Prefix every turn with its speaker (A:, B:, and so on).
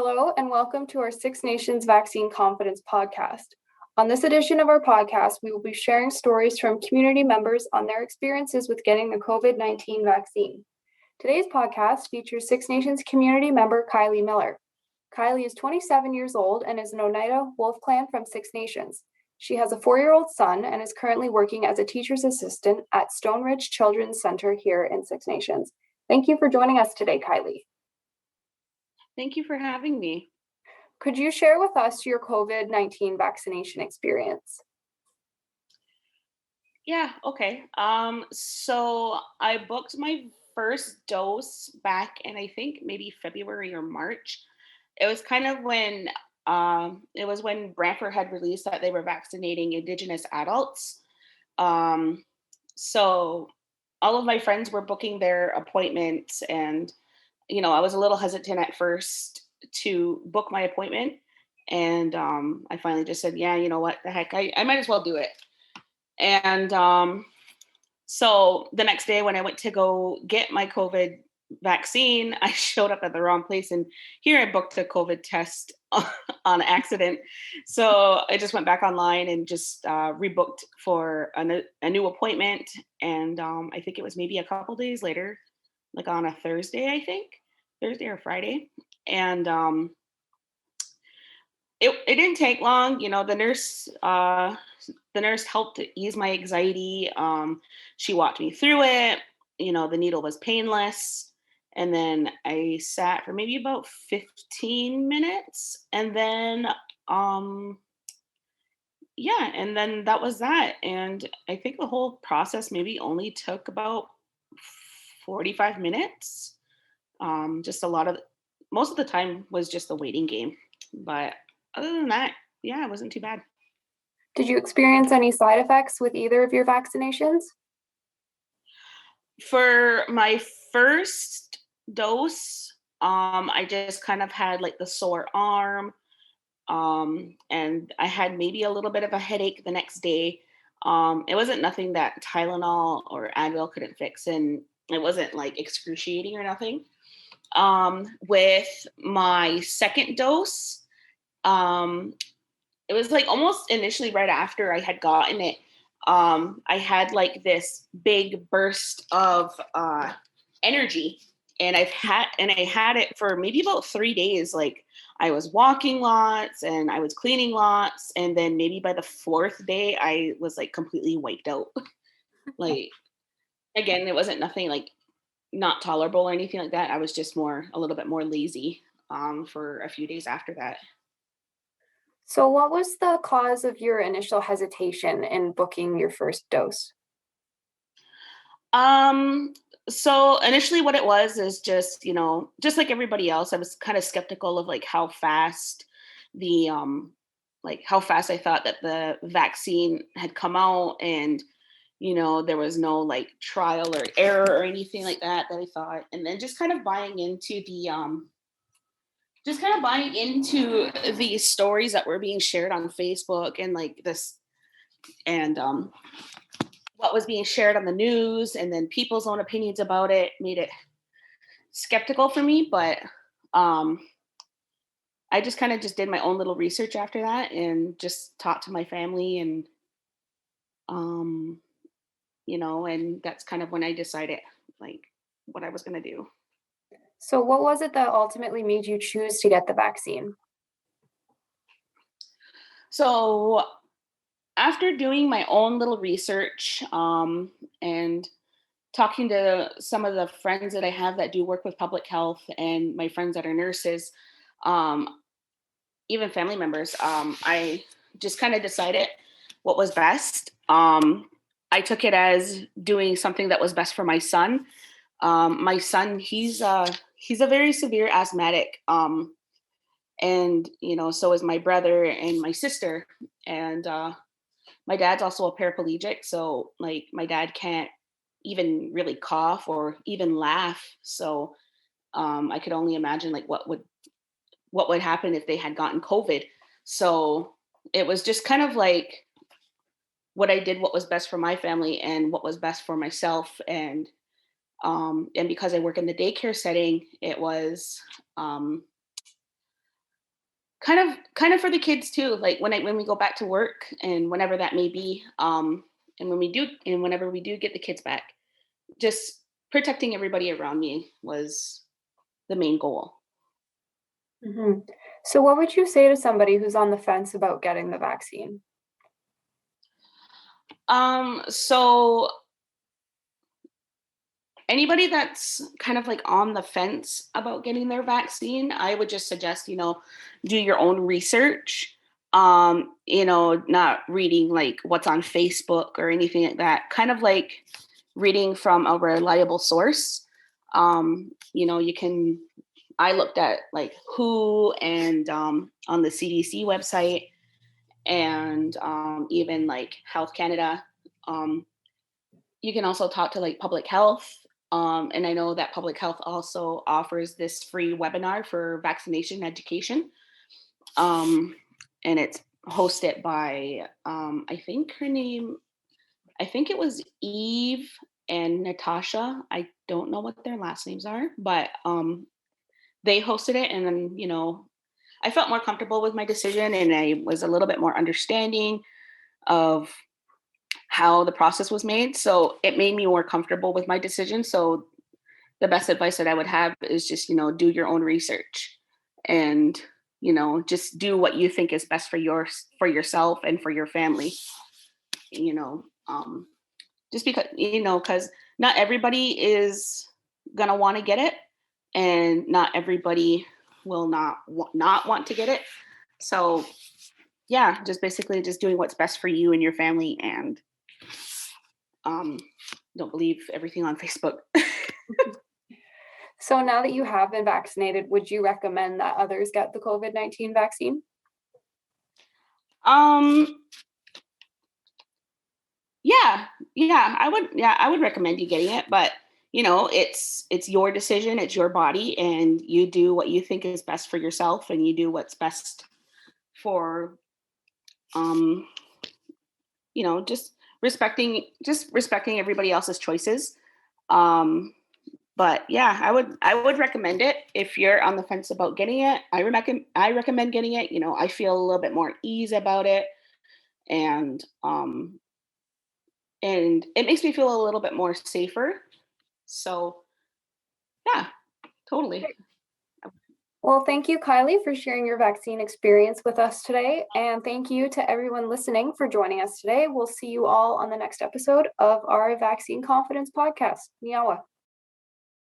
A: Hello, and welcome to our Six Nations Vaccine Confidence podcast. On this edition of our podcast, we will be sharing stories from community members on their experiences with getting the COVID-19 vaccine. Today's podcast features Six Nations community member Kylie Miller. Kylie is 27 years old and is an Oneida Wolf Clan from Six Nations. She has a 4-year-old son and is currently working as a teacher's assistant at Stone Ridge Children's Center here in Six Nations. Thank you for joining us today, Kylie.
B: Thank you for having me.
A: Could you share with us your COVID-19 vaccination experience?
B: Yeah, okay. So I booked my first dose back in, I think, maybe February or March. It was kind of when Brantford had released that they were vaccinating Indigenous adults. So all of my friends were booking their appointments, and I was a little hesitant at first to book my appointment. And I finally just said, yeah, you know what, the heck, I might as well do it. And so the next day when I went to go get my COVID vaccine, I showed up at the wrong place. And here I booked a COVID test on accident. So I just went back online and just rebooked for a new appointment. And I think it was maybe a couple days later, like on a Thursday or Friday. And it didn't take long. The nurse helped to ease my anxiety. She walked me through it. The needle was painless. And then I sat for maybe about 15 minutes. And then, and then that was that. And I think the whole process maybe only took about 45 minutes. Most of the time was just the waiting game. But other than that, yeah, it wasn't too bad.
A: Did you experience any side effects with either of your vaccinations?
B: For my first dose, I just kind of had like the sore arm. And I had maybe a little bit of a headache the next day. It wasn't nothing that Tylenol or Advil couldn't fix, and it wasn't like excruciating or nothing. With my second dose, it was like almost initially right after I had gotten it. I had like this big burst of energy, and I had it for maybe about 3 days. Like I was walking lots and I was cleaning lots, and then maybe by the 4th day, I was like completely wiped out. Like again, it wasn't nothing like not tolerable or anything like that. I was just a little bit more lazy for a few days after that.
A: So what was the cause of your initial hesitation in booking your first dose?
B: So initially what it was is just, just like everybody else, I was kind of skeptical of like how fast how fast I thought that the vaccine had come out, and there was no like trial or error or anything like that I thought. And then just kind of buying into the stories that were being shared on Facebook, and like this, and what was being shared on the news, and then people's own opinions about it made it skeptical for me. But I just kind of just did my own little research after that, and just talked to my family, and and that's kind of when I decided like what I was going to do.
A: So what was it that ultimately made you choose to get the vaccine?
B: So after doing my own little research and talking to some of the friends that I have that do work with public health, and my friends that are nurses, even family members, I just kind of decided what was best. I took it as doing something that was best for my son. My son, he's a very severe asthmatic. And, so is my brother and my sister. And my dad's also a paraplegic. So like my dad can't even really cough or even laugh. So I could only imagine like what would happen if they had gotten COVID. So it was just kind of like what I did, what was best for my family and what was best for myself. And because I work in the daycare setting, it was kind of for the kids too. Like when we go back to work and whenever that may be, and whenever we do get the kids back, just protecting everybody around me was the main goal.
A: Mhm. So what would you say to somebody who's on the fence about getting the vaccine?
B: So anybody that's kind of like on the fence about getting their vaccine, I would just suggest, do your own research. Not reading like what's on Facebook or anything like that. Kind of like reading from a reliable source. I looked at like WHO and on the CDC website and even like Health Canada. Um, you can also talk to like public health. And I know that public health also offers this free webinar for vaccination education. And it's hosted by, I think it was Eve and Natasha. I don't know what their last names are, but they hosted it. And then, I felt more comfortable with my decision and I was a little bit more understanding of how the process was made. So it made me more comfortable with my decision. So the best advice that I would have is just, do your own research and, just do what you think is best for yourself and for your family, you know, um, just because not everybody is going to want to get it and not everybody will not want to get it. So yeah, just basically just doing what's best for you and your family and don't believe everything on Facebook.
A: So now that you have been vaccinated, would you recommend that others get the COVID-19 vaccine?
B: um, I would recommend you getting it, but it's your decision, it's your body, and you do what you think is best for yourself, and you do what's best for, um, just respecting everybody else's choices. Um, but yeah, I would recommend it if you're on the fence about getting it. I recommend getting it. I feel a little bit more at ease about it, and it makes me feel a little bit more safer. So yeah, totally.
A: Well, thank you, Kylie, for sharing your vaccine experience with us today. And thank you to everyone listening for joining us today. We'll see you all on the next episode of our Vaccine Confidence podcast. Miawa.